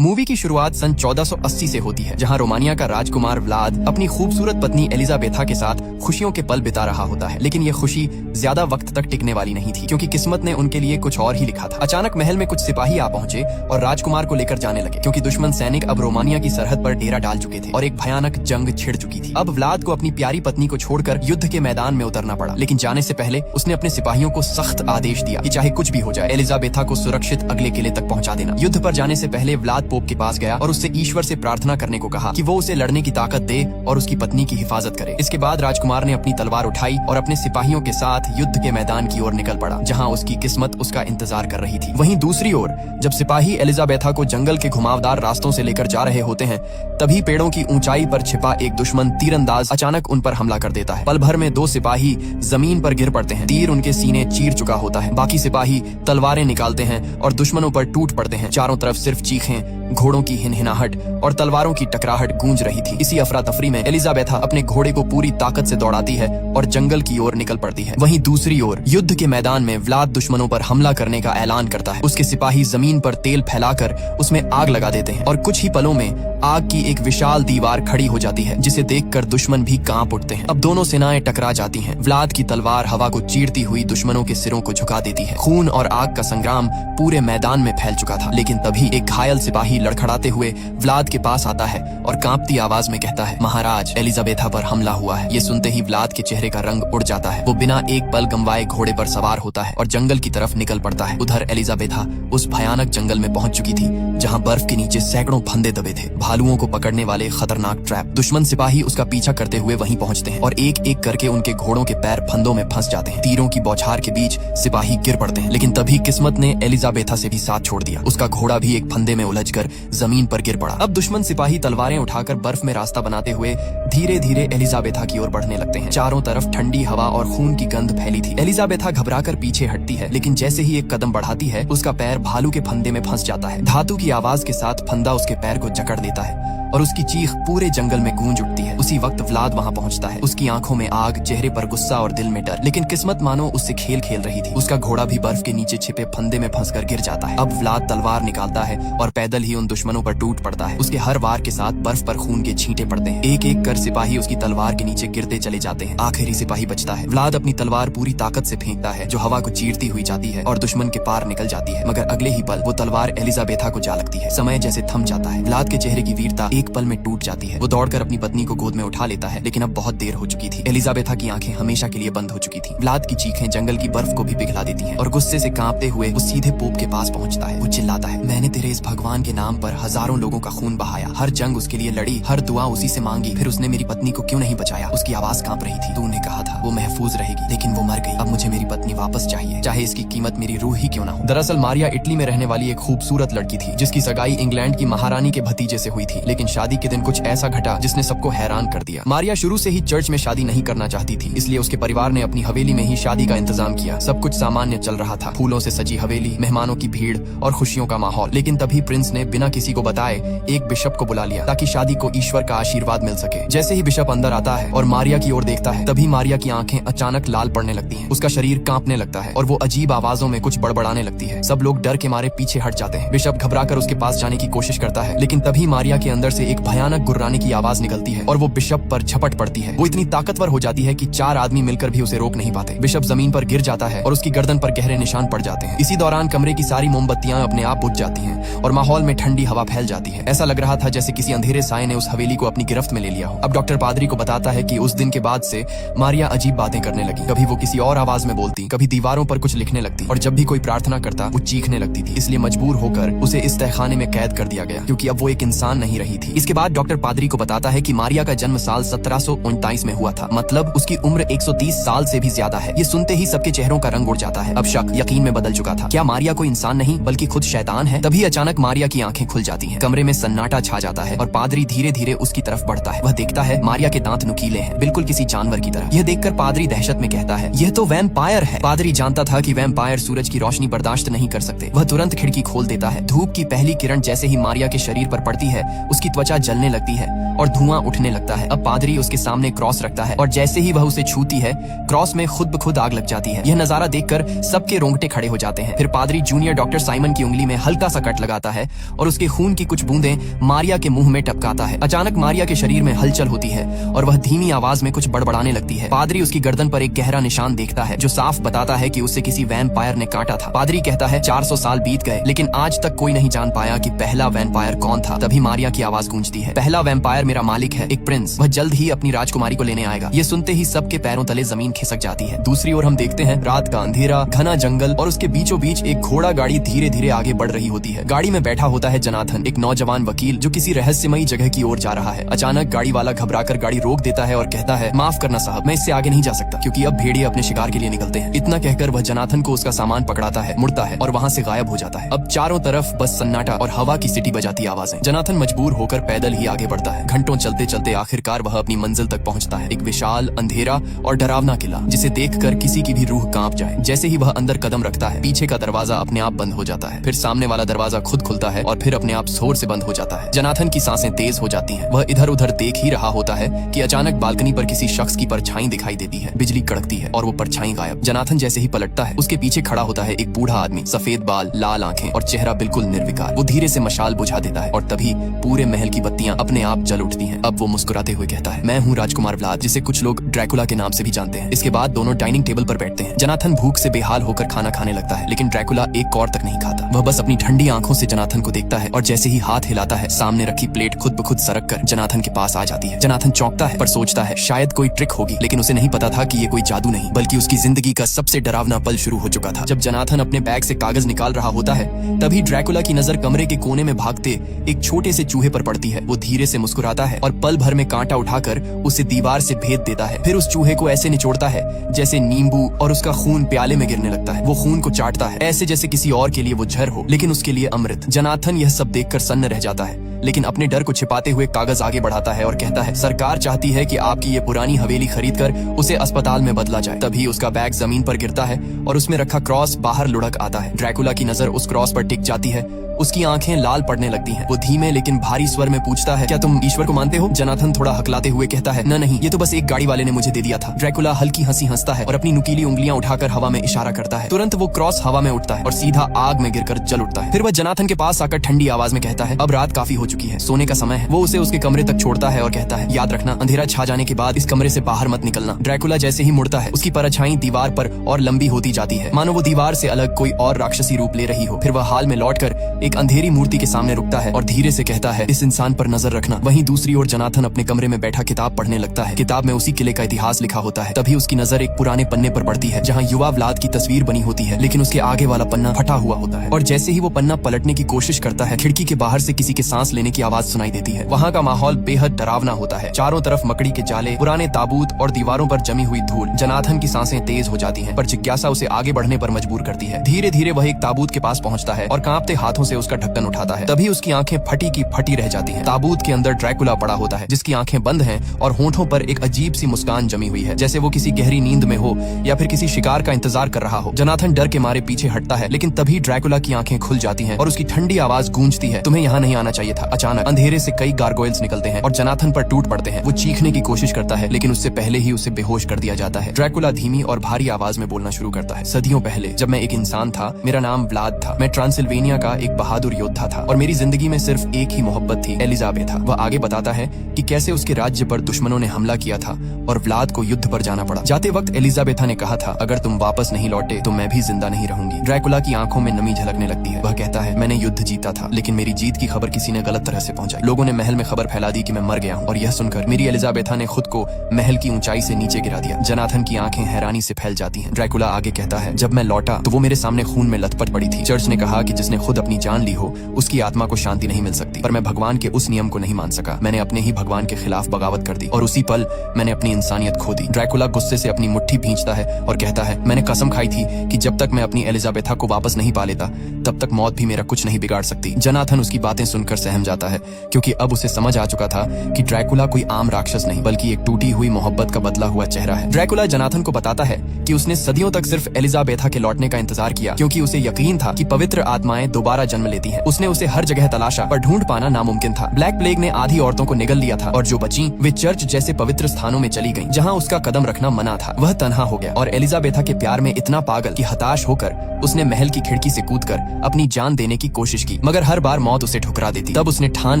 Movie की शुरुआत सन 1480 से होती है, जहां रोमानिया का राजकुमार व्लाद अपनी खूबसूरत पत्नी एलिजाबेथा के साथ खुशियों के पल बिता रहा होता है। लेकिन ये खुशी ज्यादा वक्त तक टिकने वाली नहीं थी, क्योंकि किस्मत ने उनके लिए कुछ और ही लिखा था। अचानक महल में कुछ सिपाही आ पहुंचे और राजकुमार को लेकर जाने लगे, क्योंकि दुश्मन सैनिक अब रोमानिया की सरहद पर डेरा डाल चुके थे और एक भयानक जंग छिड़ चुकी थी। अब व्लाद को अपनी प्यारी पत्नी को छोड़कर युद्ध के मैदान में उतरना पड़ा, लेकिन जाने से पहले उसने अपने सिपाहियों को सख्त आदेश दिया कि चाहे कुछ भी हो जाए, एलिजाबेथा को सुरक्षित अगले किले तक पहुंचा देना। युद्ध पर जाने से पहले व्लाद पोप के पास गया और उससे ईश्वर से प्रार्थना करने को कहा कि वो उसे लड़ने की ताकत दे और उसकी पत्नी की हिफाजत करे। इसके बाद राजकुमार ने अपनी तलवार उठाई और अपने सिपाहियों के साथ युद्ध के मैदान की ओर निकल पड़ा, जहां उसकी किस्मत उसका इंतजार कर रही थी। वहीं दूसरी ओर जब सिपाही एलिजाबेथा को जंगल के घुमावदार रास्तों से लेकर जा रहे होते हैं, तभी पेड़ों की ऊंचाई पर छिपा एक दुश्मन तीरंदाज अचानक उन पर हमला कर देता है। पल भर में दो सिपाही जमीन पर गिर पड़ते हैं। तीर उनके सीने चीर चुका होता है। बाकी सिपाही तलवारें निकालते हैं और दुश्मनों पर टूट पड़ते हैं। चारों तरफ सिर्फ चीखें, घोड़ों की हिनहिनाहट और तलवारों की टकराहट गूंज रही थी। इसी अफरा तफरी में एलिजाबेथा अपने घोड़े को पूरी ताकत से दौड़ाती है और जंगल की ओर निकल पड़ती है। वहीं दूसरी ओर युद्ध के मैदान में व्लाद दुश्मनों पर हमला करने का ऐलान करता है। उसके सिपाही जमीन पर तेल फैलाकर उसमें आग लगा देते हैं और कुछ ही पलों में आग की एक विशाल दीवार खड़ी हो जाती है, जिसे देखकर दुश्मन भी कांप उठते हैं। अब दोनों सेनाएं टकरा जाती हैं। व्लाद की तलवार हवा को चीरती हुई दुश्मनों के सिरों को झुका देती है। खून और आग का संग्राम पूरे मैदान में फैल चुका था। लेकिन तभी एक घायल सिपाही लड़खड़ाते हुए व्लाद के पास आता है और कांपती आवाज में कहता है, महाराज, एलिजाबेथा पर हमला हुआ है। ये सुनते ही व्लाद के चेहरे का रंग उड़ जाता है। वो बिना एक पल गंवाए घोड़े पर सवार होता है और जंगल की तरफ निकल पड़ता है। उधर एलिजाबेथा उस भयानक जंगल में पहुंच चुकी थी, जहां बर्फ के नीचे सैकड़ों फंदे दबे थे, भालुओं को पकड़ने वाले खतरनाक ट्रैप। दुश्मन सिपाही उसका पीछा करते हुए वहीं पहुंचते हैं और एक एक करके उनके घोड़ों के पैर फंदों में फंस जाते हैं। तीरों की बौछार के बीच सिपाही गिर पड़ते हैं, लेकिन तभी किस्मत ने एलिजाबेथा से भी साथ छोड़ दिया। उसका घोड़ा भी एक फंदे में उलझकर जमीन पर गिर पड़ा। अब दुश्मन सिपाही तलवारें उठाकर बर्फ में रास्ता बनाते हुए धीरे धीरे एलिजाबेथा की ओर बढ़ने लगते हैं। चारों तरफ ठंडी हवा और खून की गंध फैली थी। एलिजाबेथा घबराकर पीछे हटती है, लेकिन जैसे ही एक कदम बढ़ाती है, उसका पैर भालू के फंदे में फंस जाता है। धातु की आवाज के साथ फंदा उसके पैर को जकड़ देता है और उसकी चीख पूरे जंगल में गूंज उठती है। उसी वक्त व्लाद वहां पहुंचता है। उसकी आंखों में आग, चेहरे पर गुस्सा और दिल में डर। लेकिन किस्मत मानो उससे खेल खेल रही थी। उसका घोड़ा भी बर्फ के नीचे छिपे फंदे में फंसकर गिर जाता है। अब व्लाद तलवार निकालता है और पैदल ही उन दुश्मनों पर टूट पड़ता है। उसके हर वार के साथ बर्फ पर खून के छींटे पड़ते हैं। एक एक कर सिपाही उसकी तलवार के नीचे गिरते चले जाते हैं। आखिरी सिपाही बचता है। व्लाद अपनी तलवार पूरी ताकत से फेंकता है, जो हवा को चीरती हुई जाती है और दुश्मन के पार निकल जाती है। मगर अगले ही पल वो तलवार एलिजाबेथा को जा लगती है। समय जैसे थम जाता है। व्लाद के चेहरे की वीरता एक पल में टूट जाती है। वो दौड़कर अपनी पत्नी को गोद में उठा लेता है, लेकिन अब बहुत देर हो चुकी थी। एलिजाबेथा की आंखें हमेशा के लिए बंद हो चुकी थी। व्लाद की चीखें जंगल की बर्फ को भी पिघला देती हैं और गुस्से से कांपते हुए वो सीधे पोप के पास पहुंचता है। वो चिल्लाता है, मैंने तेरे इस भगवान के नाम पर हजारों लोगों का खून बहाया, हर जंग उसके लिए लड़ी, हर दुआ उसी से मांगी, फिर उसने मेरी पत्नी को क्यों नहीं बचाया? उसकी आवाज कांप रही थी। तूने कहा था वो महफूज रहेगी, लेकिन वो मर गई। अब मुझे मेरी पत्नी वापस चाहिए, चाहे इसकी कीमत मेरी रूह ही क्यों ना हो। दरअसल मारिया इटली में रहने वाली एक खूबसूरत लड़की थी, जिसकी सगाई इंग्लैंड की महारानी के भतीजे से हुई थी। लेकिन शादी के दिन कुछ ऐसा घटा जिसने सबको हैरान कर दिया। मारिया शुरू से ही चर्च में शादी नहीं करना चाहती थी, इसलिए उसके परिवार ने अपनी हवेली में ही शादी का इंतजाम किया। सब कुछ सामान्य चल रहा था, फूलों से सजी हवेली, मेहमानों की भीड़ और खुशियों का माहौल। लेकिन तभी प्रिंस ने बिना किसी को बताए एक बिशप को बुला लिया, ताकि शादी को ईश्वर का आशीर्वाद मिल सके। जैसे ही बिशप अंदर आता है और मारिया की ओर देखता है, तभी मारिया की आंखें अचानक लाल पड़ने लगती हैं। उसका शरीर कांपने लगता है और वो अजीब आवाजों में कुछ बड़बड़ाने लगती है। सब लोग डर के मारे पीछे हट जाते हैं। बिशप घबराकर उसके पास जाने की कोशिश करता है, लेकिन तभी मारिया के अंदर से एक भयानक गुर्राने की आवाज निकलती है और वो बिशप पर झपट पड़ती है। वो इतनी ताकतवर हो जाती है कि 4 आदमी मिलकर भी उसे रोक नहीं पाते। बिशप जमीन पर गिर जाता है और उसकी गर्दन पर गहरे निशान पड़ जाते हैं। इसी दौरान कमरे की सारी मोमबत्तियां अपने आप बुझ जाती हैं और माहौल में ठंडी हवा फैल जाती है। ऐसा लग रहा था जैसे किसी अंधेरे साए ने उस हवेली को अपनी गिरफ्त में ले लिया हो। अब डॉक्टर पादरी को बताता है कि उस दिन के बाद से मारिया अजीब बातें करने लगी। कभी वो किसी और आवाज में बोलती, कभी दीवारों पर कुछ लिखने लगती और जब भी कोई प्रार्थना करता वो चीखने लगती थी। इसलिए मजबूर होकर उसे इस तहखाने में कैद कर दिया गया, क्योंकि अब वो एक इंसान नहीं रही थी। इसके बाद डॉक्टर पादरी को बताता है कि मारिया का जन्म साल 1739 में हुआ था, मतलब उसकी उम्र 130 साल से भी ज्यादा है। ये सुनते ही सबके चेहरों का रंग उड़ जाता है। अब शक यकीन में बदल चुका था। क्या मारिया कोई इंसान नहीं बल्कि खुद शैतान है? तभी अचानक मारिया की आंखें खुल जाती हैं। कमरे में सन्नाटा छा जाता है और पादरी धीरे धीरे उसकी तरफ बढ़ता है। वह देखता है मारिया के दांत नुकीले हैं, बिल्कुल किसी जानवर की तरह। यह देखकर पादरी दहशत में कहता है, यह तो वैम्पायर है। पादरी जानता था कि वैम्पायर सूरज की रोशनी बर्दाश्त नहीं कर सकते। वह तुरंत खिड़की खोल देता है। धूप की पहली किरण जैसे ही मारिया के शरीर पर पड़ती है, उसकी त्वचा जलने लगती है और धुआं उठने लगता है। अब पादरी उसके सामने क्रॉस रखता है और जैसे ही वह उसे छूती है, क्रॉस में खुद ब खुद आग लग जाती है। यह नजारा देखकर सबके रोंगटे खड़े हो जाते हैं। फिर पादरी जूनियर डॉक्टर साइमन की उंगली में हल्का सा कट लगाता है और उसके खून की कुछ बूंदें मारिया के मुंह में टपकाता है। अचानक मारिया के शरीर में हलचल होती है और वह धीमी आवाज में कुछ बड़बड़ाने लगती है। पादरी उसकी गर्दन पर एक गहरा निशान देखता है जो साफ बताता है कि उसे किसी वैम्पायर ने काटा था। पादरी कहता है 400 साल बीत गए लेकिन आज तक कोई नहीं जान पाया कि पहला वैम्पायर कौन था। तभी मारिया की आवाज गूंजती है, पहला वैम्पायर मेरा मालिक है, एक प्रिंस। वह जल्द ही अपनी राजकुमारी को लेने आएगा। ये सुनते ही सबके पैरों तले जमीन खिसक जाती है। दूसरी ओर हम देखते हैं रात का अंधेरा, घना जंगल और उसके बीचों बीच एक घोड़ा गाड़ी धीरे धीरे आगे बढ़ रही होती है। गाड़ी में बैठा होता है जनाथन, एक नौजवान वकील जो किसी रहस्यमयी जगह की ओर जा रहा है। अचानक गाड़ी वाला घबराकर गाड़ी रोक देता है और कहता है, माफ करना साहब, मैं इससे आगे नहीं जा सकता क्योंकि अब भेड़िए अपने शिकार के लिए निकलते हैं। इतना कहकर वह जनाथन को उसका सामान पकड़ाता है, मुड़ता है और वहाँ से गायब हो जाता है। अब चारों तरफ बस सन्नाटा और हवा की सीटी बजाती आवाजें। जनाथन मजबूर होकर पैदल ही आगे बढ़ता है। घंटों चलते चलते आखिरकार वह अपनी मंजिल तक पहुंचता है, एक विशाल अंधेरा और डरावना किला जिसे देखकर किसी की भी रूह कांप जाए। जैसे ही वह अंदर कदम रखता है, पीछे का दरवाजा अपने आप बंद हो जाता है, फिर सामने वाला दरवाजा खुद खुलता है और फिर अपने आप जोर से बंद हो जाता है। जनाथन की सांसें तेज हो जाती हैं। वह इधर उधर देख ही रहा होता है कि अचानक बालकनी पर किसी शख्स की परछाई दिखाई देती है। बिजली कड़कती है और वो परछाई गायब। जनाथन जैसे ही पलटता है, उसके पीछे खड़ा होता है एक बूढ़ा आदमी, सफेद बाल, लाल आंखें और चेहरा बिल्कुल निर्विकार। वो धीरे से मशाल बुझा देता है और तभी पूरे महल की बत्तियां अपने आप जल उठती हैं। अब वो मुस्कुराते हुए कहता है, मैं हूँ राजकुमार व्लाद, जिसे कुछ लोग ड्रैकुला के नाम से भी जानते हैं। इसके बाद दोनों डाइनिंग टेबल पर बैठते हैं। जनाथन भूख से बेहाल होकर खाना खाने लगता है लेकिन ड्रैकुला एक कौर तक नहीं खाता। वह बस अपनी ठंडी आंखों से जनाथन को देखता है और जैसे ही हाथ हिलाता है, सामने रखी प्लेट खुद ब खुद सरक कर जनाथन के पास आ जाती है। जनाथन चौंकता है पर सोचता है शायद कोई ट्रिक होगी, लेकिन उसे नहीं पता था कि ये कोई जादू नहीं बल्कि उसकी जिंदगी का सबसे डरावना पल शुरू हो चुका था। जब जनाथन अपने बैग से कागज निकाल रहा होता है, तभी ड्रैकुला की नजर कमरे के कोने में भागते एक छोटे से चूहे पर पड़ती है। वो धीरे से मुस्कुराता है और पल भर में कांटा उठाकर उसे दीवार से भेद देता है। फिर उस चूहे को ऐसे निचोड़ता है जैसे नींबू, और उसका खून प्याले में गिरने लगता है। वो खून को चाटता है ऐसे जैसे किसी और के लिए वो जहर हो, लेकिन उसके लिए अमृत। जनाथन यह सब देखकर सन्न रह जाता है लेकिन अपने डर को छिपाते हुए कागज आगे बढ़ाता है और कहता है, सरकार चाहती है कि आपकी ये पुरानी हवेली खरीदकर उसे अस्पताल में बदला जाए। तभी उसका बैग जमीन पर गिरता है और उसमें रखा क्रॉस बाहर लुढ़क आता है। ड्रैकुला की नजर उस क्रॉस पर टिक जाती है। उसकी आंखें लाल पड़ने लगती हैं। वो धीमे लेकिन भारी स्वर में पूछता है, क्या तुम ईश्वर को मानते हो? जनाथन थोड़ा हकलाते हुए कहता है, न नहीं, ये तो बस एक गाड़ी वाले ने मुझे दे दिया था। ड्रैकुला हल्की हंसी हंसता है और अपनी नुकीली उंगलियां उठाकर हवा में इशारा करता है। तुरंत वो क्रॉस हवा में उठता है और सीधा आग में गिरकर जल उठता है। फिर वह जनाथन के पास आकर ठंडी आवाज में कहता है, अब रात काफी हो चुकी है, सोने का समय है। वो उसे उसके कमरे तक छोड़ता है और कहता है, याद रखना, अंधेरा छा जाने के बाद इस कमरे से बाहर मत निकलना। ड्रैकुला जैसे ही मुड़ता है, उसकी परछाई दीवार पर और लंबी होती जाती है, मानो वो दीवार से अलग कोई और राक्षसी रूप ले रही हो। फिर वह हाल में लौटकर एक अंधेरी मूर्ति के सामने रुकता है और धीरे से कहता है, इस इंसान पर नजर रखना। वहीं दूसरी ओर जनाथन अपने कमरे में बैठा किताब पढ़ने लगता है। किताब में उसी किले का इतिहास लिखा होता है। तभी उसकी नजर एक पुराने पन्ने पर पड़ती है जहाँ युवा व्लाद की तस्वीर बनी होती है, लेकिन उसके आगे वाला पन्ना फटा हुआ होता है। और जैसे ही वो पन्ना पलटने की कोशिश करता है, खिड़की के बाहर से किसी के सांस लेने की आवाज सुनाई देती है। वहाँ का माहौल बेहद डरावना होता है। चारों तरफ मकड़ी के जाले, पुराने ताबूत और दीवारों पर जमी हुई धूल। जनाथन की सांसें तेज हो जाती हैं, पर जिज्ञासा उसे आगे बढ़ने पर मजबूर करती है। धीरे धीरे वह एक ताबूत के पास पहुंचता है और कांपते हाथों से उसका ढक्कन उठाता है। तभी उसकी आंखें फटी की फटी रह जाती हैं। ताबूत के अंदर ड्रैकुला पड़ा होता है, जिसकी आंखें बंद हैं और होंठों पर एक अजीब सी मुस्कान जमी हुई है, जैसे वो किसी गहरी नींद में हो या फिर किसी शिकार का इंतजार कर रहा हो। जनाथन डर के मारे पीछे हटता है, लेकिन तभी ड्रैकुला की आंखें खुल जाती हैं और उसकी ठंडी आवाज गूंजती है, तुम्हें यहाँ नहीं आना चाहिए था। अचानक अंधेरे से कई गारगोइल्स निकलते हैं और जनाथन पर टूट पड़ते हैं। वो चीखने की कोशिश करता है, लेकिन उससे पहले ही उसे बेहोश कर दिया जाता है। ड्रैकुला धीमी और भारी आवाज में बोलना शुरू करता है, सदियों पहले जब मैं एक इंसान था, मेरा नाम व्लाद था। मैं ट्रांसिल्वेनिया का एक बहादुर योद्धा था और मेरी जिंदगी में सिर्फ एक ही मोहब्बत थी, एलिजाबेथा। वह आगे बताता है कि कैसे उसके राज्य पर दुश्मनों ने हमला किया था और व्लाद को युद्ध पर जाना पड़ा। जाते वक्त एलिजाबेथा ने कहा था, अगर तुम वापस नहीं लौटे तो मैं भी जिंदा नहीं रहूंगी। ड्रैकुला की आंखों में नमी झलकने लगती है। वह कहता है, मैंने युद्ध जीता था, लेकिन मेरी जीत की खबर किसी ने गलत तरह से पहुंचाई। लोगों ने महल में खबर फैला दी कि मैं मर गया हूं और यह सुनकर मेरी एलिजाबेथा ने खुद को महल की ऊंचाई से नीचे गिरा दिया। जनाथन की आंखें हैरानी से फैल जाती हैं। ड्रैकुला आगे कहता है, जब मैं लौटा तो वो मेरे सामने खून में लथपथ पड़ी थी। चर्च ने कहा कि जिसने खुद अपनी जान ली हो उसकी आत्मा को शांति नहीं मिल सकती, पर मैं भगवान के उस नियम को नहीं मान सका। मैंने अपने ही भगवान के खिलाफ बगावत कर दी और उसी पल मैंने अपनी इंसानियत खो दी। ड्रैकुला गुस्से से अपनी मुट्ठी भींचता है और कहता है, मैंने कसम खाई थी कि जब तक मैं अपनी एलिजाबेथा को वापस नहीं पा लेता तब तक मौत भी मेरा कुछ नहीं बिगाड़ सकती। जनाथन उसकी बातें सुनकर सहम जाता है, क्योंकि अब उसे समझ आ चुका था कि ड्रैकुला कोई आम राक्षस नहीं बल्कि एक टूटी हुई मोहब्बत का बदला हुआ चेहरा है। ड्रैकुला जनाथन को बताता है कि उसने सदियों तक सिर्फ एलिजाबेथा के लौटने का इंतजार किया, क्योंकि उसे यकीन था कि पवित्र आत्माएं दोबारा जन्म जन्म लेती हैं। उसने उसे हर जगह तलाशा पर ढूंढ पाना नामुमकिन था। ब्लैक प्लेग ने आधी औरतों को निगल लिया था और जो बची वे चर्च जैसे पवित्र स्थानों में चली गईं, जहां उसका कदम रखना मना था। वह तन्हा हो गया और एलिजाबेथा के प्यार में इतना पागल कि हताश होकर उसने महल की खिड़की से कूदकर अपनी जान देने की कोशिश की, मगर हर बार मौत उसे ठुकरा देती। तब उसने ठान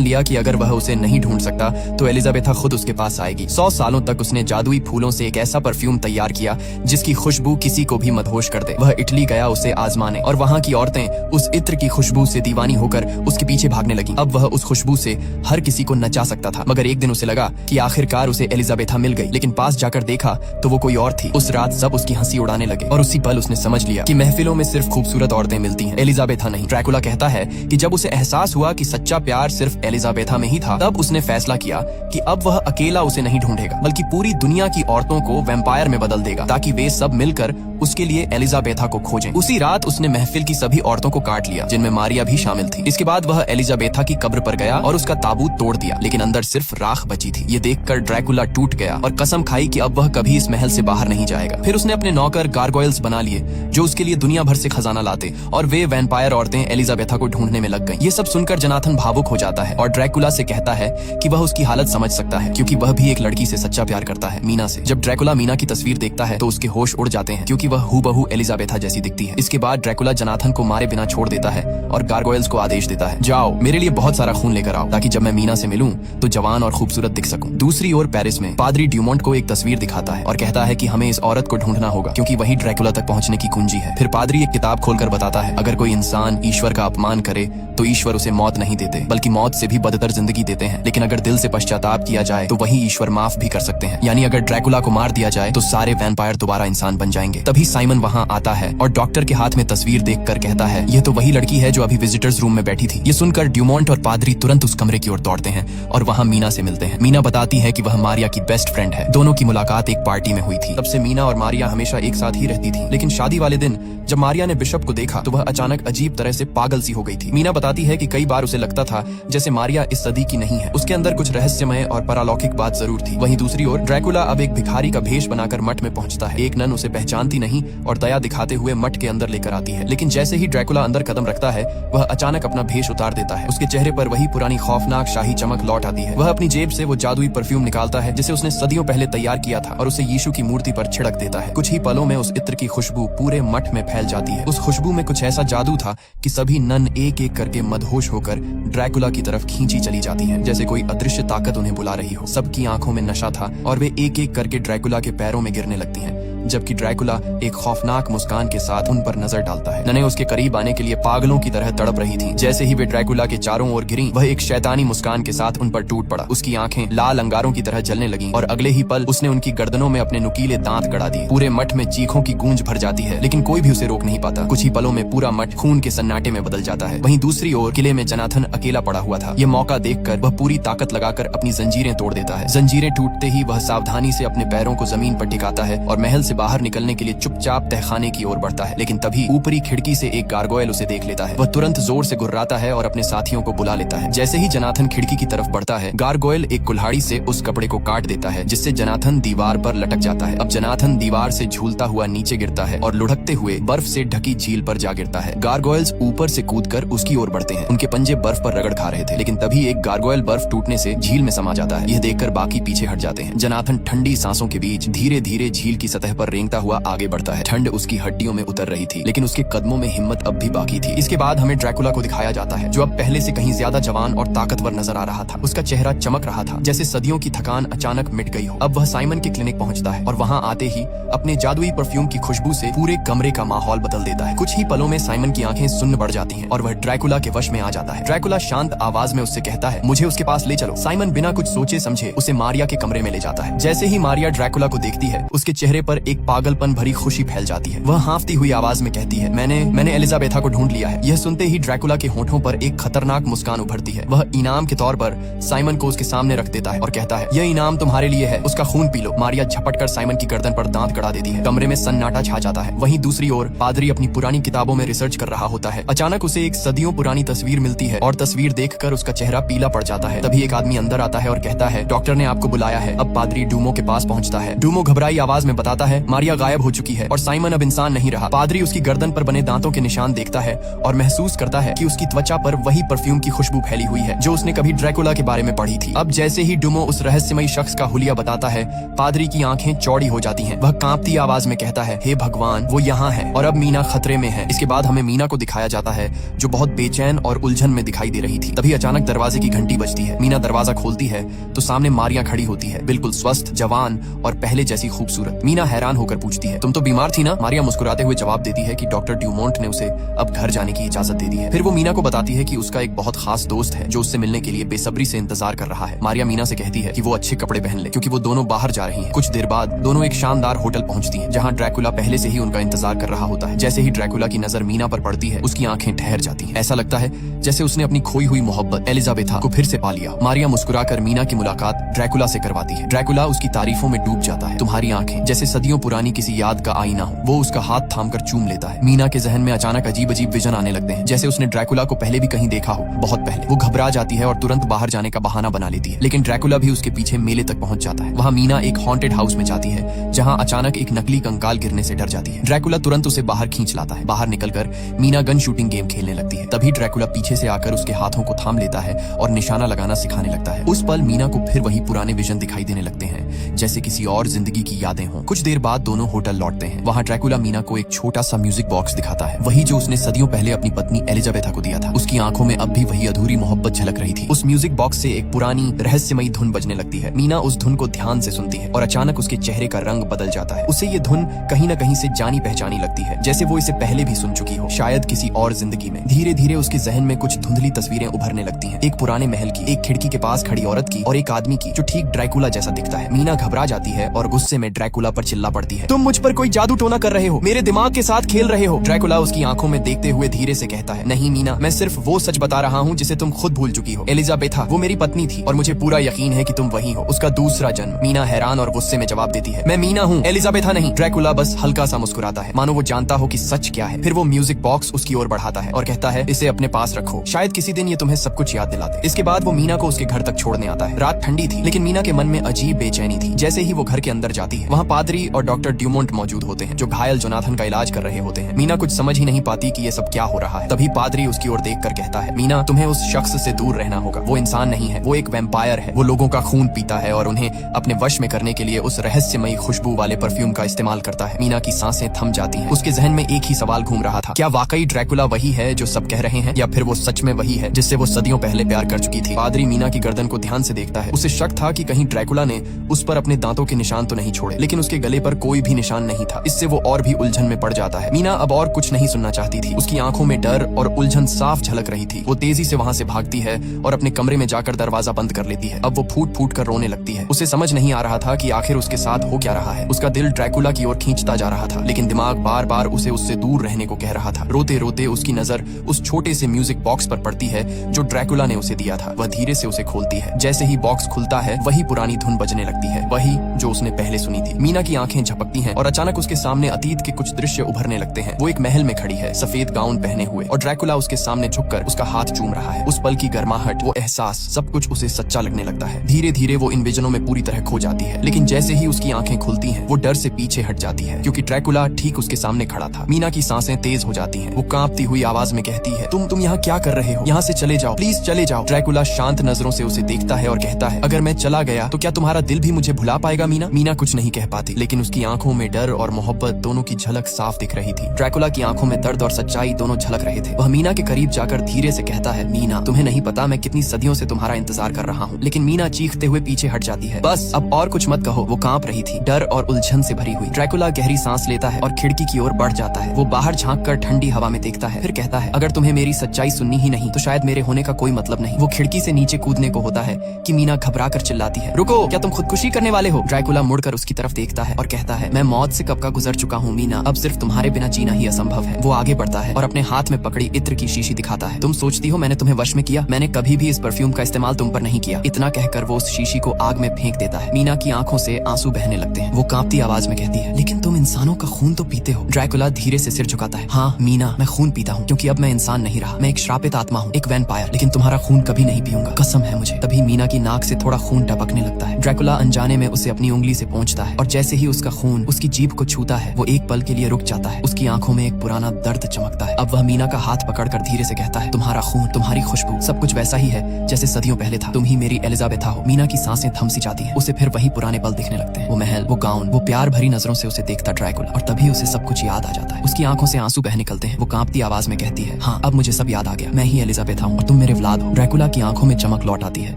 लिया कि अगर वह उसे नहीं ढूंढ सकता तो एलिजाबेथा खुद उसके पास आएगी। 100 सालों तक उसने जादुई फूलों से एक ऐसा परफ्यूम तैयार किया जिसकी खुशबू किसी को भी मदहोश कर दे। वह इटली गया उसे आजमाने और वहाँ की औरतें उस इत्र की खुशबू से दीवानी होकर उसके पीछे भागने लगी। अब वह उस खुशबू से हर किसी को नचा सकता था, मगर एक दिन उसे लगा कि आखिरकार उसे एलिजाबेथा मिल गई। लेकिन पास जाकर देखा तो वो कोई और थी। उस रात सब उसकी हंसी उड़ाने लगे और उसी पल उसने समझ लिया कि महफिलों में सिर्फ खूबसूरत औरतें मिलती हैं, एलिजाबेथा नहीं। ड्रैकुला कहता है कि जब उसे एहसास हुआ कि सच्चा प्यार सिर्फ एलिजाबेथा में ही था, तब उसने फैसला किया कि अब वह अकेला उसे नहीं ढूंढेगा बल्कि पूरी दुनिया की औरतों को वैम्पायर में बदल देगा ताकि वे सब मिलकर उसके लिए एलिजाबेथा को खोजें। उसी रात उसने महफिल की सभी औरतों को काट लिया जिनमें मारिया भी शामिल थी। इसके बाद वह एलिजाबेथा की कब्र पर गया और उसका ताबूत तोड़ दिया, लेकिन अंदर सिर्फ राख बची थी। ये देखकर ड्रैकुला टूट गया और कसम खाई कि अब वह कभी इस महल से बाहर नहीं जाएगा। फिर उसने अपने नौकर गारगोयल्स बना लिए जो उसके लिए दुनिया भर से खजाना लाते और वे वैम्पायर औरतें एलिजाबेथा को ढूंढने में लग गईं। ये सब सुनकर जनाथन भावुक हो जाता है और ड्रैकुला से कहता है कि वह उसकी हालत समझ सकता है क्योंकि वह भी एक लड़की से सच्चा प्यार करता है, मीना से। जब ड्रैकुला मीना की तस्वीर देखता है तो उसके होश उड़ जाते हैं क्योंकि वह हूबहू एलिजाबेथा जैसी दिखती है। इसके बाद ड्रैकुला जनाथन को मारे बिना छोड़ देता है और गारगोयल्स को आदेश देता है, जाओ मेरे लिए बहुत सारा खून लेकर आओ ताकि जब मैं मीना से मिलूं तो जवान और खूबसूरत दिख सकूं। दूसरी ओर पेरिस में पादरी ड्यूमोंट को एक तस्वीर दिखाता है और कहता है कि हमें इस औरत को ढूंढना होगा क्योंकि वही ड्रैकुला तक पहुंचने की कुंजी है। फिर पादरी एक किताब खोलकर बताता है, अगर कोई इंसान ईश्वर का अपमान करे तो ईश्वर उसे मौत नहीं देते बल्कि मौत से भी बदतर जिंदगी देते हैं, लेकिन अगर दिल से पश्चाताप किया जाए तो वही ईश्वर माफ भी कर सकते हैं। यानी अगर ड्रैकुला को मार दिया जाए तो सारे वैम्पायर दोबारा इंसान बन जाएंगे। तभी साइमन वहाँ आता है और डॉक्टर के हाथ में तस्वीर देखकर कहता है, यह तो वही लड़की है जो अभी विजिटर्स रूम में बैठी थी। ये सुनकर ड्यूमोंट और पादरी तुरंत उस कमरे की ओर दौड़ते हैं और वहाँ मीना से मिलते हैं। मीना बताती है कि वह मारिया की बेस्ट फ्रेंड है। दोनों की मुलाकात एक पार्टी में हुई थी। तब से मीना और मारिया हमेशा एक साथ ही रहती थी, लेकिन शादी वाले दिन जब मारिया ने बिशप को देखा तो वह अचानक अजीब तरह से पागल सी हो गई थी। मीना बताती है कि कई बार उसे लगता था जैसे मारिया इस सदी की नहीं है, उसके अंदर कुछ रहस्यमय और पारलौकिक बात जरूर थी। वहीं दूसरी ओर ड्रैकुला अब एक भिखारी का भेष बनाकर मठ में पहुंचता है। एक नन उसे पहचानती नहीं और दया दिखाते हुए मठ के अंदर लेकर आती है, लेकिन जैसे ही ड्रैकुला अंदर कदम रखता है वह अचानक अपना भेष उतार देता है। उसके चेहरे पर वही पुरानी खौफनाक शाही चमक लौट आती है। वह अपनी जेब से वो जादुई परफ्यूम निकालता है जिसे उसने सदियों पहले तैयार किया था और उसे यीशु की मूर्ति पर छिड़क देता है। कुछ ही पलों में उस इत्र की खुशबू पूरे मठ में फैल जाती है। उस खुशबू में कुछ ऐसा जादू था कि सभी नन एक एक करके मदहोश होकर ड्रैकुला की तरफ खींची चली जाती हैं, जैसे कोई अदृश्य ताकत उन्हें बुला रही हो। सबकी आंखों में नशा था और वे एक एक करके ड्रैकुला के पैरों में गिरने लगती हैं, जबकि ड्रैकुला एक खौफनाक मुस्कान के साथ उन पर नजर डालता है। ननें उसके करीब आने के लिए पागलों की तरह तड़प रही थीं। जैसे ही वे ड्रैकुला के चारों ओर गिरीं, वह एक शैतानी मुस्कान के साथ उन पर टूट पड़ा। उसकी आंखें लाल अंगारों की तरह जलने लगीं और अगले ही पल उसने उनकी गर्दनों में अपने नुकीले दांत गड़ा दिए। पूरे मठ में चीखों की गूंज भर जाती है, लेकिन कोई भी उसे रोक नहीं पाता। कुछ ही पलों में पूरा मठ खून के सन्नाटे में बदल जाता है। वहीं दूसरी ओर किले में जनाथन अकेला पड़ा हुआ था। ये मौका देखकर वह पूरी ताकत लगाकर अपनी जंजीरें तोड़ देता है। जंजीरें टूटते ही वह सावधानी से अपने पैरों को जमीन पर टिकाता है और महल से बाहर निकलने के लिए चुपचाप तहखाने की ओर बढ़ता है। लेकिन तभी ऊपरी खिड़की से एक गारगोयल उसे देख लेता है। वह तुरंत जोर से गुर्राता है और अपने साथियों को बुला लेता है। जैसे ही जनाथन खिड़की की तरफ बढ़ता है, गारगोयल एक कुल्हाड़ी से उस कपड़े को काट देता है जिससे जनाथन दीवार पर लटक जाता है। अब जनाथन दीवार से झूलता हुआ नीचे गिरता है और लुढ़कते हुए बर्फ से ढकी झील पर जा गिरता है। गारगोयल्स ऊपर से कूदकर उसकी ओर बढ़ते हैं। उनके पंजे बर्फ पर रगड़ खा रहे थे, लेकिन तभी एक गारगोयल बर्फ टूटने से झील में समा जाता है। यह देखकर बाकी पीछे हट जाते हैं। जनाथन ठंडी सांसों के बीच धीरे धीरे झील की सतह पर रेंगता हुआ आगे बढ़ता है। ठंड उसकी हड्डियों में उतर रही थी, लेकिन उसके कदमों में हिम्मत अब भी बाकी थी। इसके बाद हमें ड्रैकुला को दिखाया जाता है जो अब पहले से कहीं ज्यादा जवान और ताकतवर नजर आ रहा था। उसका चेहरा चमक रहा था जैसे सदियों की थकान अचानक मिट गई हो। अब वह साइमन के क्लिनिक पहुंचता है और वहां आते ही अपने जादुई परफ्यूम की खुशबू से पूरे कमरे का माहौल बदल देता है। कुछ ही पलों में साइमन की आंखें सुन्न बढ़ जाती हैं और वह ड्रैकुला के वश में आ जाता है। ड्रैकुला शांत आवाज में उससे कहता है, मुझे उसके पास ले चलो। साइमन बिना कुछ सोचे समझे उसे मारिया के कमरे में ले जाता है। जैसे ही मारिया ड्रैकुला को देखती है, उसके चेहरे पर एक पागलपन भरी खुशी फैल जाती है। वह हाँफती हुई आवाज में कहती है, मैंने एलिजाबेथा को ढूंढ लिया है। यह सुनते ही ड्रैकुला के होठों पर एक खतरनाक मुस्कान उभरती है। वह इनाम के तौर पर साइमन को उसके सामने रख देता है और कहता है, यह इनाम तुम्हारे लिए है, उसका खून पी लो। मारिया झपटकर साइमन की गर्दन पर दांत गड़ा देती है। कमरे में सन्नाटा छा जाता है। वहीं दूसरी ओर पादरी अपनी पुरानी किताबों में रिसर्च कर रहा होता है। अचानक उसे एक सदियों पुरानी तस्वीर मिलती है और तस्वीर देखकर उसका चेहरा पीला पड़ जाता है। तभी एक आदमी अंदर आता है और कहता है, डॉक्टर ने आपको बुलाया है। अब पादरी डूमो के पास पहुंचता है। डूमो घबराई आवाज में बताता है है मारिया गायब हो चुकी है और साइमन अब इंसान नहीं रहा। पादरी उसकी गर्दन पर बने दांतों के निशान देखता है और महसूस करता है कि उसकी त्वचा पर वही परफ्यूम की खुशबू फैली हुई है जो उसने कभी ड्रैकुला के बारे में पढ़ी थी। अब जैसे ही डुमो उस रहस्यमयी शख्स का हुलिया बताता है, पादरी की आंखें चौड़ी हो जाती हैं। वह कांपती आवाज में कहता है, हे भगवान, वो यहाँ है और अब मीना खतरे में है। इसके बाद हमें मीना को दिखाया जाता है जो बहुत बेचैन और उलझन में दिखाई दे रही थी। तभी अचानक दरवाजे की घंटी बजती है। मीना दरवाजा खोलती है तो सामने मारिया खड़ी होती है, बिल्कुल स्वस्थ, जवान और पहले जैसी खूबसूरत। मीना हैरान होकर पूछती है, तुम तो बीमार थी ना? मारिया मुस्कुराते हुए जवाब देती है कि डॉक्टर ड्यूमोंट ने उसे अब घर जाने की इजाजत दे दी है। फिर वो मीना को बताती है कि उसका एक बहुत खास दोस्त है जो उससे मिलने के लिए बेसब्री से इंतजार कर रहा है। मारिया मीना से कहती है कि वो अच्छे कपड़े पहन ले क्योंकि वो दोनों बाहर जा रही हैं। कुछ देर बाद दोनों एक शानदार होटल पहुंचती हैं जहां ड्रैकुला पहले से ही उनका इंतजार कर रहा होता है। जैसे ही ड्रैकुला की नजर मीना पर पड़ती है, उसकी आंखें ठहर जाती हैं। ऐसा लगता है जैसे उसने अपनी खोई हुई मोहब्बत एलिजाबेथा को फिर से पा लिया। मारिया मुस्कुराकर मीना की मुलाकात ड्रैकुला से करवाती है। ड्रैकुला उसकी तारीफों में डूब जाता है। तुम्हारी आंखें जैसे सदियों पुरानी किसी याद का आईना हो। वो उसका हाथ थामकर चूम लेता है। मीना के जहन में अचानक अजीब अजीब विजन आने लगते हैं, जैसे उसने ड्रैकुला को पहले भी कहीं देखा हो, बहुत पहले। वो घबरा जाती है और तुरंत बाहर जाने का बहाना बना लेती है, लेकिन ड्रैकुला भी उसके पीछे मेले तक पहुंच जाता है। वहां मीना एक हॉन्टेड हाउस में जाती है जहां अचानक एक नकली कंकाल गिरने से डर जाती है। ड्रैकुला तुरंत उसे बाहर खींच लाता है। बाहर निकलकर मीना गन शूटिंग गेम खेलने लगती है। तभी ड्रैकुला पीछे से आकर उसके हाथों को थाम लेता है और निशाना लगाना सिखाने लगता है। उस पल मीना को फिर वही पुराने विजन दिखाई देने लगते हैं, जैसे किसी और जिंदगी की यादें हों। कुछ देर बाद दोनों होटल लौटते हैं। वहां ड्रैकुला मीना को एक छोटा सा म्यूजिक बॉक्स दिखाता है, वही जो उसने सदियों पहले अपनी पत्नी एलिजाबेथा को दिया था। उसकी आंखों में अब भी वही अधूरी मोहब्बत झलक रही थी। उस म्यूजिक बॉक्स से एक पुरानी रहस्यमयी धुन बजने लगती है। मीना उस धुन को ध्यान से सुनती है और अचानक उसके चेहरे का रंग बदल जाता है। उसे ये धुन कहीं न कहीं से जानी पहचानी लगती है, जैसे वो इसे पहले भी सुन चुकी हो, शायद किसी और जिंदगी में। धीरे धीरे उसके जहन में कुछ धुंधली तस्वीरें उभरने लगती हैं। एक पुराने महल की, एक खिड़की के पास खड़ी औरत की और एक आदमी की जो ठीक ड्रैकुला जैसा दिखता है। मीना घबरा जाती है और गुस्से में ड्रैकुला पर चिल्ला पड़ती है, तुम मुझ पर कोई जादू टोना कर रहे हो, मेरे दिमाग के साथ खेल रहे हो। ड्रैकुला उसकी आंखों में देखते हुए धीरे से कहता है, नहीं मीना, मैं सिर्फ वो सच बता रहा हूँ जिसे तुम खुद भूल चुकी हो। एलिजाबेथा वो मेरी पत्नी थी और मुझे पूरा यकीन है कि तुम वही हो, उसका दूसरा जन्म। मीना हैरान और गुस्से में जवाब देती है, मैं मीना हूँ, एलिजाबेथा नहीं। ड्रैकुला बस हल्का सा मुस्कुराता है, मानो वो जानता हो कि सच क्या है। फिर वो म्यूजिक बॉक्स उसकी ओर बढ़ाता है और कहता है, इसे अपने पास रखो, शायद किसी दिन ये तुम्हें सब कुछ याद दिला दे। इसके बाद वो मीना को उसके घर तक छोड़ने आता है। रात ठंडी थी, लेकिन मीना के मन में अजीब बेचैनी थी। जैसे ही वो घर के अंदर जाती है, वहाँ पादरी और डॉक्टर ड्यूमोंट मौजूद होते हैं जो घायल जोनाथन का इलाज कर रहे होते हैं। मीना कुछ समझ ही नहीं पाती कि ये सब क्या हो रहा है। तभी पादरी उसकी ओर देखकर कहता है, मीना, तुम्हें उस शख्स से दूर रहना होगा। वो इंसान नहीं है, वो एक वैम्पायर है। वो लोगों का खून पीता है और उन्हें अपने वश में करने के लिए उस रहस्यमयी खुशबू वाले परफ्यूम का इस्तेमाल करता है। मीना की सांसें थम जाती हैं। उसके जहन में एक ही सवाल घूम रहा था, क्या वाकई ड्रैकुला वही है जो सब कह रहे हैं, या फिर वो सच में वही है जिससे वो सदियों पहले प्यार कर चुकी थी। पादरी मीना की गर्दन को ध्यान से देखता है। उसे शक था कि कहीं ड्रैकुला ने उस पर अपने दांतों के निशान तो नहीं छोड़े, लेकिन उसके गले पर कोई भी निशान नहीं था। इससे वो और भी उलझन में पड़ जाता है। मीना अब और कुछ नहीं सुनना चाहती थी। उसकी आंखों में डर और उलझन साफ झलक रही थी। वो तेजी से वहां से भागती है और अपने कमरे में जाकर दरवाजा बंद कर लेती है। अब वो फूट फूट कर रोने लगती है। उसे समझ नहीं आ रहा था कि आखिर उसके साथ हो क्या रहा है। उसका दिल ड्रैकुला की ओर खींचता जा रहा था, लेकिन दिमाग बार बार उसे उससे दूर रहने को कह रहा था। रोते रोते उसकी नजर उस छोटे से म्यूजिक बॉक्स पर पड़ती है जो ड्रैकुला ने उसे दिया था। वह धीरे से उसे खोलती है। जैसे ही बॉक्स खुलता है, वही पुरानी धुन बजने लगती है, वही जो उसने पहले सुनी थी। मीना की आंखें झपकती हैं और अचानक उसके सामने अतीत के कुछ दृश्य उभरने लगते हैं। वो एक महल में खड़ी है, सफेद गाउन पहने हुए, और ड्रैकुला उसके सामने झुककर उसका हाथ चूम रहा है। उस पल की गर्माहट, वो एहसास, सब कुछ उसे सच्चा लगने लगता है। धीरे धीरे वो इन विजनों में पूरी तरह खो जाती है, लेकिन जैसे ही उसकी आंखें खुलती हैं, वो डर से पीछे हट जाती है क्योंकि ड्रैकुला ठीक उसके सामने खड़ा था। मीना की सांसें तेज हो जाती हैं। वो कांपती हुई आवाज में कहती है, तुम यहाँ क्या कर रहे हो? यहाँ से चले जाओ, प्लीज चले जाओ। ड्रैकुला शांत नजरों से उसे देखता है और कहता है, अगर मैं चला गया तो क्या तुम्हारा दिल भी मुझे भुला पाएगा मीना? मीना कुछ नहीं कह पाती, लेकिन उसकी आंखों में डर और मोहब्बत दोनों की झलक साफ दिख रही थी। ड्रैकुला की आंखों में दर्द और सच्चाई दोनों झलक रहे थे। वह मीना के करीब जाकर धीरे से कहता है, मीना, तुम्हें नहीं पता मैं कितनी सदियों से तुम्हारा इंतजार कर रहा हूँ। लेकिन मीना चीखते हुए पीछे हट जाती है। बस अब और कुछ मत कहो। वो कांप रही थी, डर और उलझन से भरी हुई। ड्रैकुला गहरी सांस लेता है और खिड़की की ओर बढ़ जाता है। वो बाहर झांक कर ठंडी हवा में देखता है, फिर कहता है, अगर तुम्हें मेरी सच्चाई सुननी ही नहीं तो शायद मेरे होने का कोई मतलब नहीं। वो खिड़की से नीचे कूदने को होता है कि मीना घबरा कर चिल्लाती है, रुको, क्या तुम खुदकुशी करने वाले हो? ड्रैकुला मुड़कर उसकी तरफ देखता है और कहता है, मैं मौत से कब का गुजर चुका हूँ मीना, अब सिर्फ तुम्हारे बिना जीना ही असंभव है। वो आगे बढ़ता है और अपने हाथ में पकड़ी इत्र की शीशी दिखाता है। तुम सोचती हो मैंने तुम्हें वश में किया? मैंने कभी भी इस परफ्यूम का इस्तेमाल तुम पर नहीं किया। इतना कहकर वो उस शीशी को आग में फेंक देता है। मीना की आंखों से आंसू बहने लगते हैं। वो कांपती आवाज में कहती है, लेकिन तुम इंसानों का खून तो पीते हो। ड्रैकुला धीरे से सिर झुकाता है, हाँ मीना, मैं खून पीता हूँ क्योंकि अब मैं इंसान नहीं रहा। मैं एक श्रापित आत्मा हूँ, एक वैम्पायर, लेकिन तुम्हारा खून कभी नहीं पीऊंगा, कसम है मुझे। तभी मीना की नाक से थोड़ा खून टपकने लगता है। ड्रैकुला अनजाने में उसे अपनी उंगली से पोंछता है और जैसे ही उसका का खून उसकी जीभ को छूता है वो एक पल के लिए रुक जाता है। उसकी आंखों में एक पुराना दर्द चमकता है। अब वह मीना का हाथ पकड़कर धीरे से कहता है, तुम्हारा खून, तुम्हारी खुशबू, सब कुछ वैसा ही है जैसे सदियों पहले था। तुम ही मेरी एलिजाबेथा हो। मीना की सांसें थम सी जाती हैं। उसे फिर वही पुराने पल दिखने लगते हैं। वो महल, वो गाउन, वो प्यार भरी नजरों से उसे देखता ड्रैकुला, और तभी उसे सब कुछ याद आ जाता है। उसकी आंखों से आंसू बह निकलते हैं। वो कांपती आवाज में कहती है, हाँ अब मुझे सब याद आ गया। मैं ही एलिजाबेथा हूँ और तुम मेरे व्लाद हो। ड्रैकुला की आंखों में चमक लौट आती है।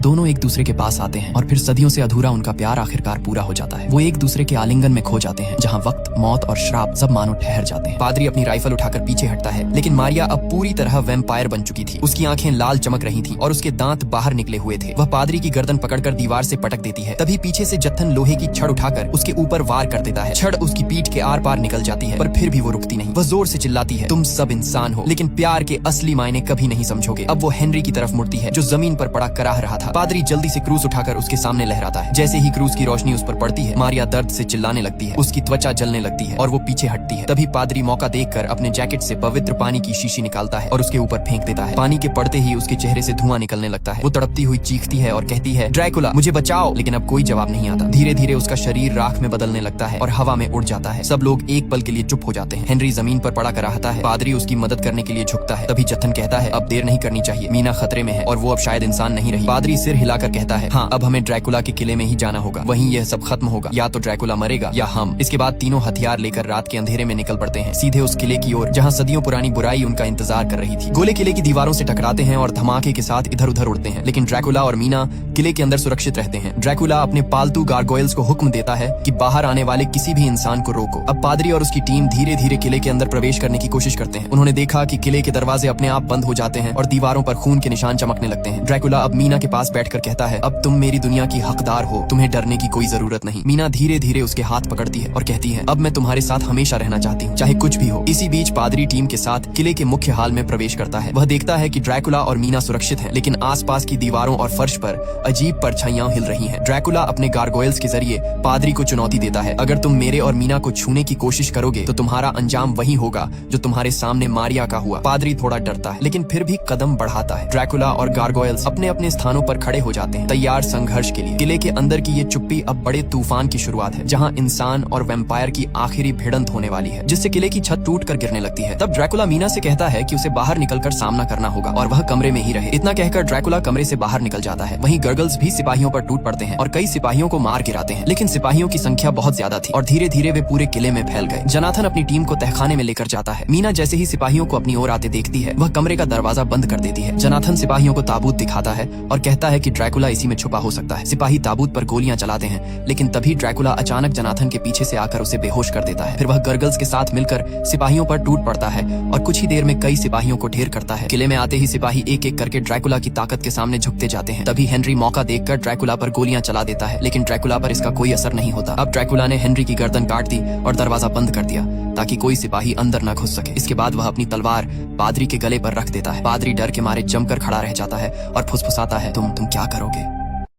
दोनों एक दूसरे के पास आते हैं और फिर सदियों से अधूरा उनका प्यार आखिरकार पूरा हो जाता है। वो एक दूसरे के आलिंगन में खो जाते हैं, जहाँ वक्त, मौत और श्राप सब मानो ठहर जाते हैं। पादरी अपनी राइफल उठाकर पीछे हटता है, लेकिन मारिया अब पूरी तरह वैम्पायर बन चुकी थी। उसकी आंखें लाल चमक रही थी और उसके दांत बाहर निकले हुए थे। वह पादरी की गर्दन पकड़कर दीवार से पटक देती है। तभी पीछे से जत्थन लोहे की छड़ उठाकर उसके ऊपर वार कर देता है। छड़ उसकी पीठ के आर पार निकल जाती है, पर फिर भी वो रुकती नहीं। वह जोर से चिल्लाती है, तुम सब इंसान हो, लेकिन प्यार के असली मायने कभी नहीं समझोगे। अब वो हेनरी की तरफ मुड़ती है, जो जमीन पर पड़ा कराह रहा था। पादरी जल्दी से क्रूस उठाकर उसके सामने लहराता है। जैसे ही क्रूस की रोशनी उस पर पड़ती है, मारिया दर्द से चिल्लाने लगती है। उसकी त्वचा जलने लगती है और वो पीछे हटती है। तभी पादरी मौका देखकर अपने जैकेट से पवित्र पानी की शीशी निकालता है और उसके ऊपर फेंक देता है। पानी के पड़ते ही उसके चेहरे से धुआं निकलने लगता है। वो तड़पती हुई चीखती है और कहती है, ड्रैकुला मुझे बचाओ, लेकिन अब कोई जवाब नहीं आता। धीरे धीरे उसका शरीर राख में बदलने लगता है और हवा में उड़ जाता है। सब लोग एक पल के लिए चुप हो जाते हैं। हेनरी जमीन पर पड़ा कराहता है। पादरी उसकी मदद करने के लिए झुकता है। तभी जत्थन कहता है, अब देर नहीं करनी चाहिए, मीना खतरे में है और वो अब शायद इंसान नहीं रही। पादरी सिर हिलाकर कहता है, हाँ अब हमें ड्रैकुला के किले में ही जाना होगा। वहीं यह सब खत्म होगा, या तो ड्रैकुला मरेगा या हम। इसके बाद तीनों हथियार लेकर रात के अंधेरे में निकल पड़ते हैं, सीधे उस किले की ओर जहाँ सदियों पुरानी बुराई उनका इंतजार कर रही थी। गोले किले की दीवारों से टकराते हैं और धमाके के साथ इधर उधर उड़ते हैं, लेकिन ड्रैकुला और मीना किले के अंदर सुरक्षित रहते हैं। ड्रैकुला अपने पालतू गारगोयल्स को हुक्म देता है कि बाहर आने वाले किसी भी इंसान को रोको। अब पादरी और उसकी टीम धीरे धीरे किले के अंदर प्रवेश करने की कोशिश करते हैं। उन्होंने देखा कि किले के दरवाजे अपने आप बंद हो जाते हैं और दीवारों पर खून के निशान चमकने लगते हैं। ड्रैकुला अब मीना के पास बैठकर कहता है, अब तुम मेरी दुनिया की हकदार हो, तुम्हें डरने की कोई जरूरत नहीं। मीना धीरे धीरे उसके हाथ पकड़ती है और कहती है, अब मैं तुम्हारे साथ हमेशा रहना चाहती हूँ, चाहे कुछ भी हो। इसी बीच पादरी टीम के साथ किले के मुख्य हाल में प्रवेश करता है। वह देखता है कि ड्रैकुला और मीना सुरक्षित हैं, लेकिन आसपास की दीवारों और फर्श पर अजीब परछाइयां हिल रही हैं। ड्रैकुला अपने गारगोयल्स के जरिए पादरी को चुनौती देता है, अगर तुम मेरे और मीना को छूने की कोशिश करोगे तो तुम्हारा अंजाम वही होगा जो तुम्हारे सामने मारिया का हुआ। पादरी थोड़ा डरता है, लेकिन फिर भी कदम बढ़ाता है। ड्रैकुला और गारगोयल्स अपने अपने स्थानों पर खड़े हो जाते हैं, तैयार संघर्ष के लिए। किले के अंदर की ये चुप्पी अब बड़े तूफान की शुरुआत है, जहाँ इंसान और वैम्पायर की आखिरी भिड़ंत होने वाली है, जिससे किले की छत टूट कर गिरने लगती है। तब ड्रैकुला मीना से कहता है कि उसे बाहर निकलकर सामना करना होगा और वह कमरे में ही रहे। इतना कहकर ड्रैकुला कमरे से बाहर निकल जाता है। वहीं गर्गल्स भी सिपाहियों पर टूट पड़ते हैं और कई सिपाहियों को मार गिराते हैं, लेकिन सिपाहियों की संख्या बहुत ज्यादा थी और धीरे धीरे वे पूरे किले में फैल गए। जनाथन अपनी टीम को तहखाने में लेकर जाता है। मीना जैसे ही सिपाहियों को अपनी ओर आते देखती है, वह कमरे का दरवाजा बंद कर देती है। जनाथन सिपाहियों को ताबूत दिखाता है और कहता है कि ड्रैकुला इसी में छुपा हो सकता है। सिपाही ताबूत पर गोलियां चलाते हैं, लेकिन तभी ड्रैकुला अचानक जनाथन के पीछे से आकर उसे बेहोश कर देता है। फिर वह गर्गल्स के साथ मिलकर सिपाहियों पर टूट पड़ता है और कुछ ही देर में कई सिपाहियों को ढेर करता है। किले में आते ही सिपाही एक एक करके ड्रैकुला की ताकत के सामने झुकते जाते हैं। तभी हेनरी मौका देखकर ड्रैकुला पर गोलियां चला देता है, लेकिन ड्रैकुला पर इसका कोई असर नहीं होता। अब ड्रैकुला ने हेनरी की गर्दन काट दी और दरवाजा बंद कर दिया ताकि कोई सिपाही अंदर न घुस सके। इसके बाद वह अपनी तलवार पादरी के गले पर रख देता है। पादरी डर के मारे जमकर खड़ा रह जाता है और फुसफुसाता है, तुम क्या करोगे?